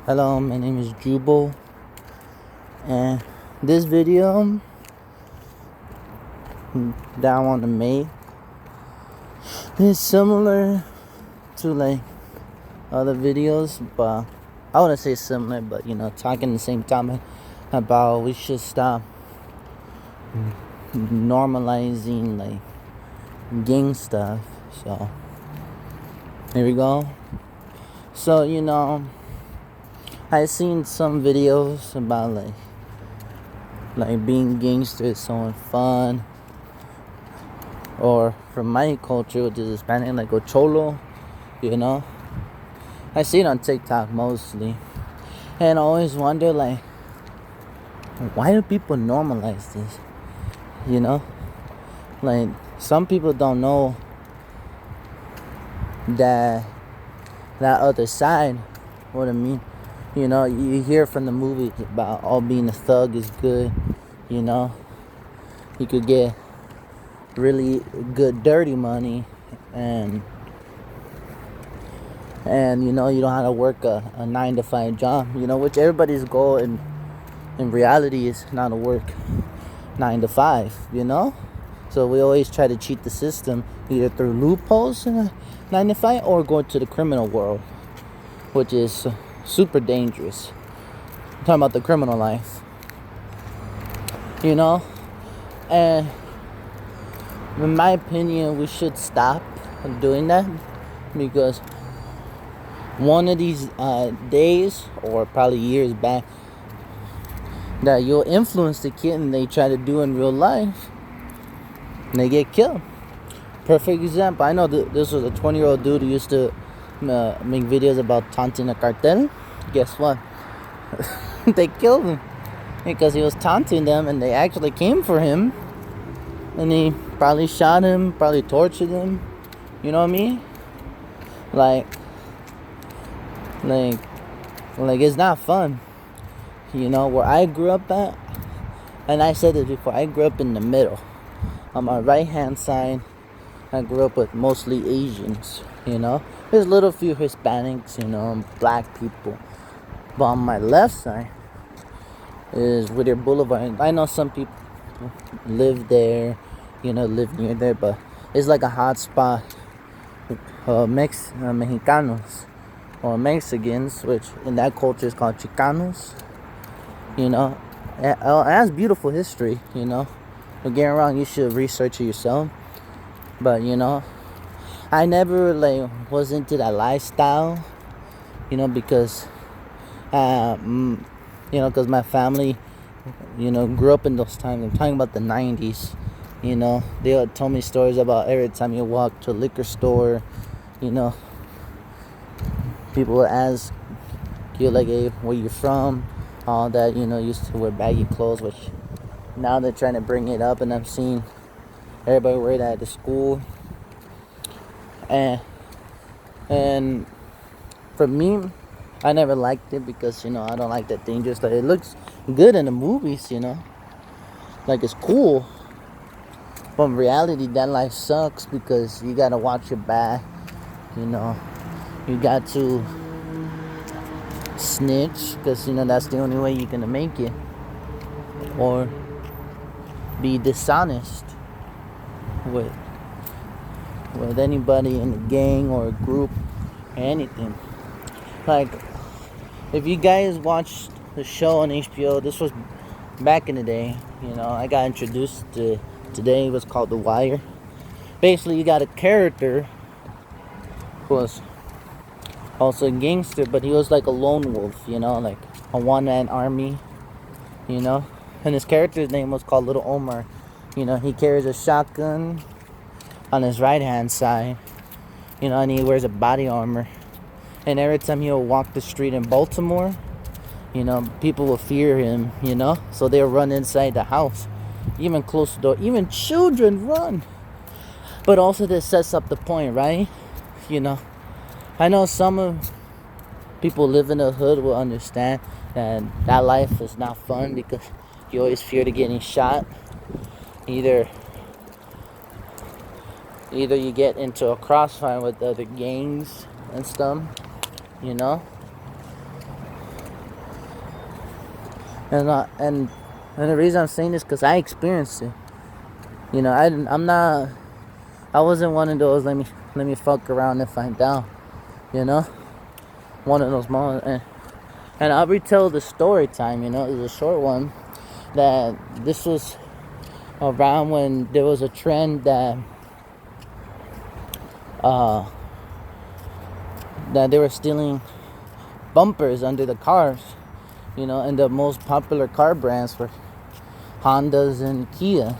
Hello, my name is Jubal, and this video that I want to make is similar to like other videos, but I wouldn't say similar, but talking the same topic about we should stop normalizing like gang stuff. So here we go. So I seen some videos about like being gangster is so fun, or from my culture, which is Hispanic, like a cholo. I see it on TikTok mostly, and I always wonder like, why do people normalize this? Like some people don't know that other side. What I mean. You hear from the movies about all being a thug is good. You could get really good dirty money, and you don't have to work a 9 to 5 job. Which everybody's goal in reality is not to work 9 to 5. So we always try to cheat the system either through loopholes in a 9 to 5 or go to the criminal world, which is super dangerous. I'm talking about the criminal life. And in my opinion, we should stop doing that, because one of these days, or probably years back, that you'll influence the kid and they try to do in real life and they get killed. Perfect example. I know this was a 20-year-old dude who used to make videos about taunting a cartel. Guess what? They killed him because he was taunting them, and they actually came for him, and he probably shot him, probably tortured him. You know what I mean? Like it's not fun. Where I grew up at, and I said this before, I grew up in the middle. On my right hand side, I grew up with mostly Asians. There's a little few Hispanics, black people. But on my left side is Whittier Boulevard. I know some people live there, live near there, but it's like a hot spot. Mexicanos or Mexicans, which in that culture is called Chicanos. It has beautiful history. Don't get me wrong, you should research it yourself. But I never was into that lifestyle. Because because my family, grew up in those times. I'm talking about the 90s. They would tell me stories about every time you walk to a liquor store, people would ask you like, hey, where you from? All that, used to wear baggy clothes, which now they're trying to bring it up, and I'm seeing everybody wear that at the school. And for me, I never liked it because, I don't like that dangerous stuff. It looks good in the movies, like it's cool. But in reality, that life sucks because you gotta watch your back, you got to snitch because, that's the only way you're gonna make it. Or be dishonest with anybody in the gang or a group or anything. Like, if you guys watched the show on HBO, this was back in the day. I got introduced to today. It was called The Wire. Basically, you got a character who was also a gangster, but he was like a lone wolf, like a one-man army, and his character's name was called Little Omar. He carries a shotgun on his right hand side, and he wears a body armor. And every time he'll walk the street in Baltimore, people will fear him, so they'll run inside the house, even close the door, even children run. But also this sets up the point, right? I know some of people live in the hood will understand that life is not fun because you always fear to getting shot. Either you get into a crossfire with other gangs and stuff, And the reason I'm saying this because I experienced it. You know, I'm not. I wasn't one of those. Let me fuck around and find out. You know, one of those moments. And I'll retell the story time. You know, it was a short one. That this was around when there was a trend uh, that they were stealing bumpers under the cars. You know, and the most popular car brands were Hondas and Kias.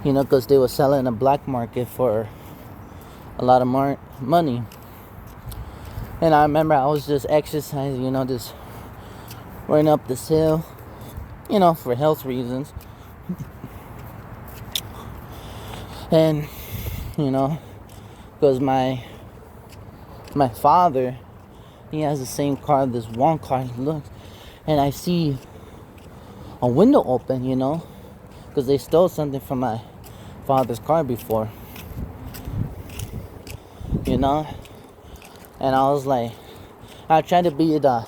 You know, because they were selling in the black market for a lot of money. And I remember I was just exercising, you know, just running up this hill, you know, for health reasons. And, you know, because my father, he has the same car, this one car, he looks, and I see a window open, you know, because they stole something from my father's car before, you know. And I was like, I tried to be the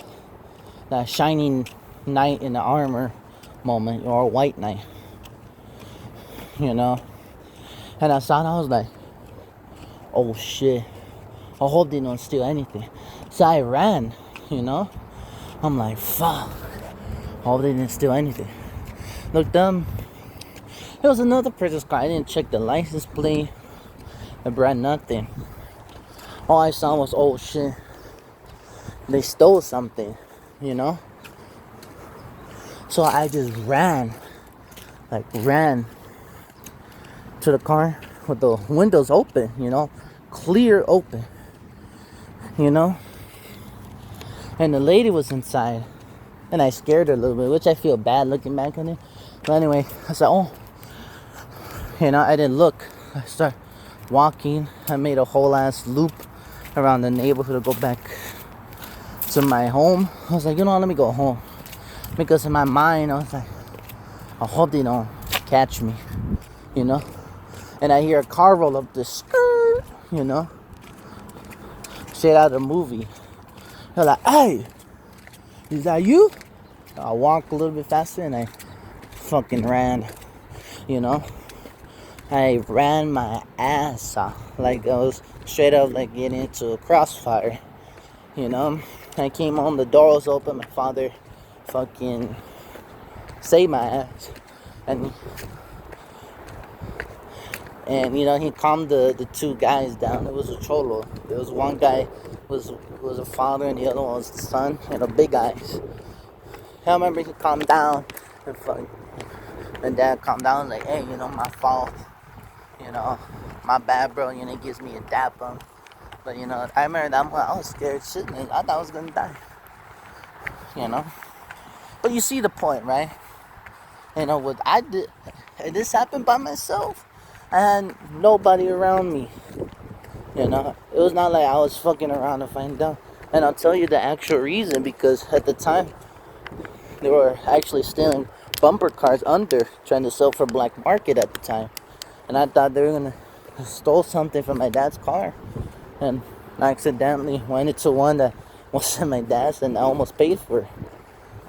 shining knight in the armor moment, or a white knight, you know. And I saw it, I was like, oh shit, I hope they don't steal anything. So I ran, you know. I'm like, fuck, I hope they didn't steal anything. Looked up, it was another person's car. I didn't check the license plate, I brought nothing. All I saw was, oh shit, they stole something, you know. So I just ran to the car with the windows open, you know, clear open, you know. And the lady was inside, and I scared her a little bit, which I feel bad looking back on it. But anyway, I said, oh, you know, I didn't look. I started walking. I made a whole ass loop around the neighborhood to go back to my home. I was like, you know, let me go home, because in my mind I was like, I hope they don't catch me, you know. And I hear a car roll up the skirt, you know, straight out of the movie. They're like, hey, is that you? I walked a little bit faster and I fucking ran, you know. I ran my ass off, like I was straight up like getting into a crossfire, you know. I came home, the door was open, my father fucking saved my ass, and you know, he calmed the two guys down. It was a cholo. There was one guy was a father, and the other one was the son, and the big eyes. I remember he calmed down, and dad calmed down, like, hey, you know, my fault, you know, my bad, bro. You know, he gives me a dap on. But you know, I remember that moment, I was scared shit, man. I thought I was gonna die, you know. But you see the point, right? You know what I did? This happened by myself. I had nobody around me. You know, it was not like I was fucking around to find out. And I'll tell you the actual reason, because at the time they were actually stealing bumper cars under, trying to sell for black market at the time. And I thought they were gonna stole something from my dad's car, and I accidentally went into one that wasn't my dad's, and I almost paid for it.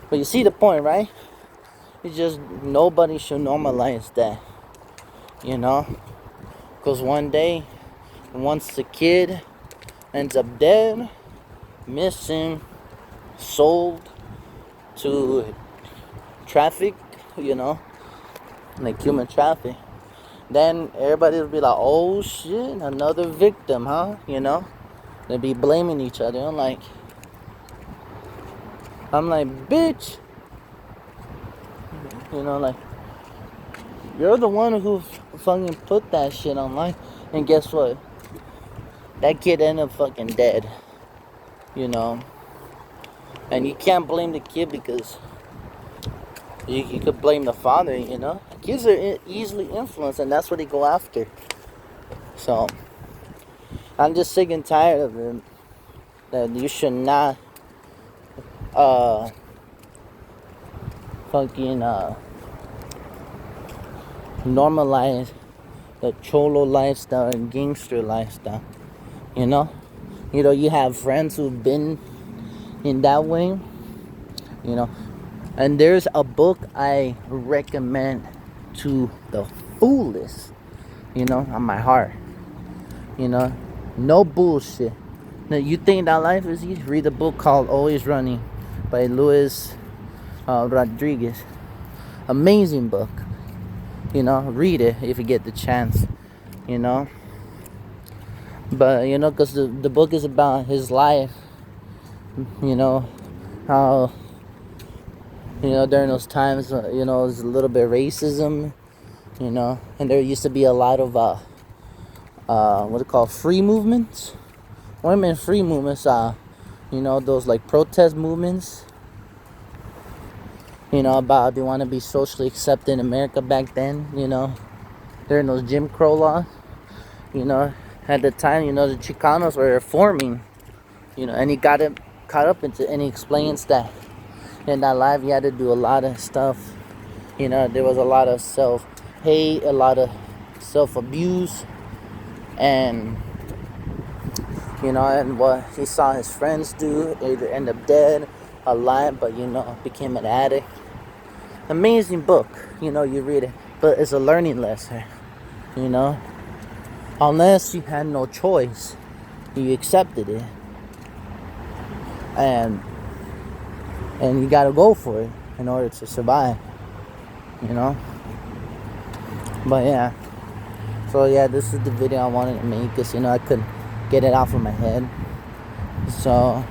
But you see the point, right? It's just nobody should normalize that, you know. Because one day, once the kid ends up dead, missing, sold to traffic, you know, like human traffic, then everybody will be like, oh shit, another victim, huh? You know, they'll be blaming each other. I'm like, bitch, you know, like, you're the one who fucking put that shit online, and guess what? That kid ended up fucking dead, you know. And you can't blame the kid, because you could blame the father, you know. Kids are easily influenced, and that's what they go after. So I'm just sick and tired of it, that you should not fucking normalize the cholo lifestyle and gangster lifestyle, you know. You have friends who've been in that way, you know. And there's a book I recommend to the fullest, on my heart. No bullshit. Now, you think that life is easy? Read a book called Always Running by Luis Rodriguez. Amazing book. Read it if you get the chance. you know but because the book is about his life, how during those times, there's a little bit of racism, and there used to be a lot of what they call free movements, women free movements, those like protest movements, about they want to be socially accepted in America back then, during those Jim Crow laws. At the time, the Chicanos were reforming, and he got it caught up into, and he explains that in that life he had to do a lot of stuff. There was a lot of self-hate, a lot of self-abuse, and and what he saw his friends do, either end up dead, alive, but became an addict. Amazing book, you read it, but it's a learning lesson, unless you had no choice, you accepted it, and you got to go for it in order to survive, but yeah. So yeah, this is the video I wanted to make, because I couldn't get it off of my head. So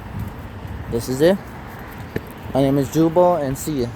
this is it. My name is Jubal, and see ya.